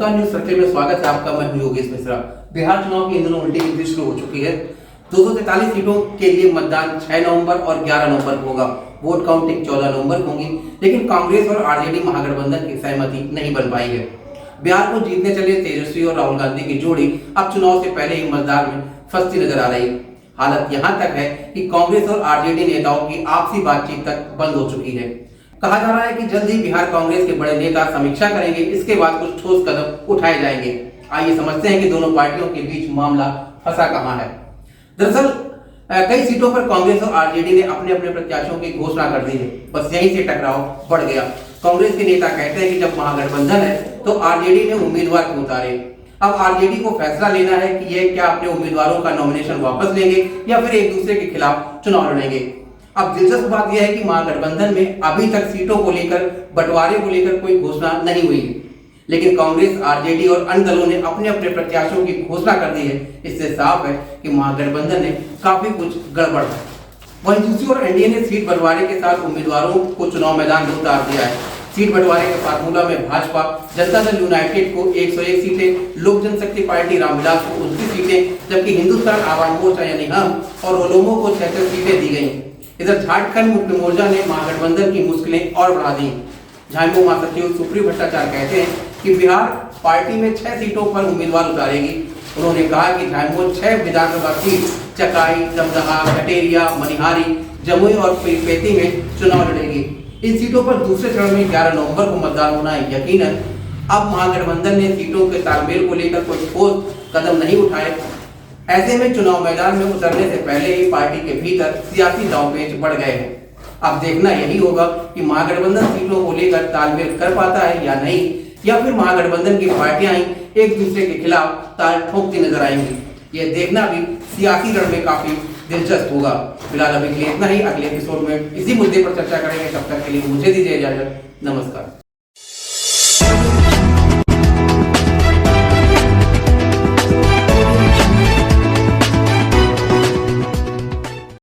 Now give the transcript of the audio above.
नमस्कार, news circle में स्वागत है आपका। मैं योगेश मिश्रा। बिहार चुनाव की इन दिनों उल्टी गिनती शुरू हो चुकी है। 243 सीटों के लिए मतदान 6 नवंबर और 11 नवंबर को होगा। वोट काउंटिंग 14 नवंबर को होगी, लेकिन कांग्रेस और आरजेडी महागठबंधन की सहमति नहीं बन पाई है। बिहार को जीतने चले तेजस्वी और राहुल गांधी की जोड़ी अब चुनाव से पहले ही मतदार में फंसती नजर आ रही। हालत यहाँ तक है कि कांग्रेस और आरजेडी नेताओं की आपसी बातचीत तक बंद हो चुकी है। कहा जा रहा है कि जल्द ही बिहार कांग्रेस के बड़े नेता समीक्षा करेंगे, इसके बाद कुछ ठोस कदम उठाए जाएंगे। आइए समझते हैं कि दोनों पार्टियों के बीच मामला फंसा कहां है। दरअसल कई सीटों पर कांग्रेस और आरजेडी ने अपने अपने प्रत्याशियों की घोषणा कर दी है। बस यहीं से टकराव बढ़ गया। कांग्रेस के नेता कहते हैं कि जब महागठबंधन है तो आरजेडी ने उम्मीदवार क्यों उतारे। अब आरजेडी को फैसला लेना है कि ये क्या अपने उम्मीदवारों का नॉमिनेशन वापस लेंगे या फिर एक दूसरे के खिलाफ चुनाव लड़ेंगे। अब दिलचस्प बात यह है कि महागठबंधन में अभी तक सीटों को लेकर, बंटवारे को लेकर कोई घोषणा नहीं हुई, लेकिन कांग्रेस, आरजेडी और अन्य दलों ने अपने अपने प्रत्याशियों की घोषणा कर दी है। इससे साफ है कि महागठबंधन ने काफी कुछ गड़बड़ है। वहीं दूसरी ओर एनडीए ने सीट बंटवारे के साथ उम्मीदवारों को चुनाव मैदान में उतार दिया है। सीट बंटवारे के फार्मूला में भाजपा जनता दल यूनाइटेड को 101 सीटें, लोक जनशक्ति पार्टी रामविलास को 29 सीटें, जबकि हिंदुस्तान आवाम मोर्चा यानी हम और ओलोमो को 66 सीटें दी गई। इधर झारखंड मुक्ति मोर्चा ने महागठबंधन की मुश्किलें और बढ़ा दी। झामुमो महासचिव सुप्रीम भट्टाचार्य कहते हैं कि बिहार पार्टी में 6 सीटों पर उम्मीदवार उतारेगी। उन्होंने कहा कि झामुमो 6 विधानसभा सीट चकाई, जमदहा, कटेरिया, मनिहारी, जमुई और पीलीभीत में चुनाव लड़ेगी। इन सीटों पर दूसरे चरण में 11 नवंबर को मतदान होना है। यकीनन अब महागठबंधन ने सीटों के तालमेल को लेकर कोई ठोस कदम नहीं उठाए। ऐसे में चुनाव मैदान में उतरने से पहले ही पार्टी के भीतर सियासी दांवपेच बढ़ गए हैं। अब देखना यही होगा कि महागठबंधन सीटों को लेकर तालमेल कर पाता है या नहीं, या फिर महागठबंधन की पार्टियां ही एक दूसरे के खिलाफ ताल ठोकती नजर आएंगी। यह देखना भी सियासी रण में काफी दिलचस्प होगा। फिलहाल अभी के लिए इतना ही। अगले एपिसोड में इसी मुद्दे पर चर्चा करेंगे। तब तक के लिए मुझे दीजिए इजाजत। नमस्कार।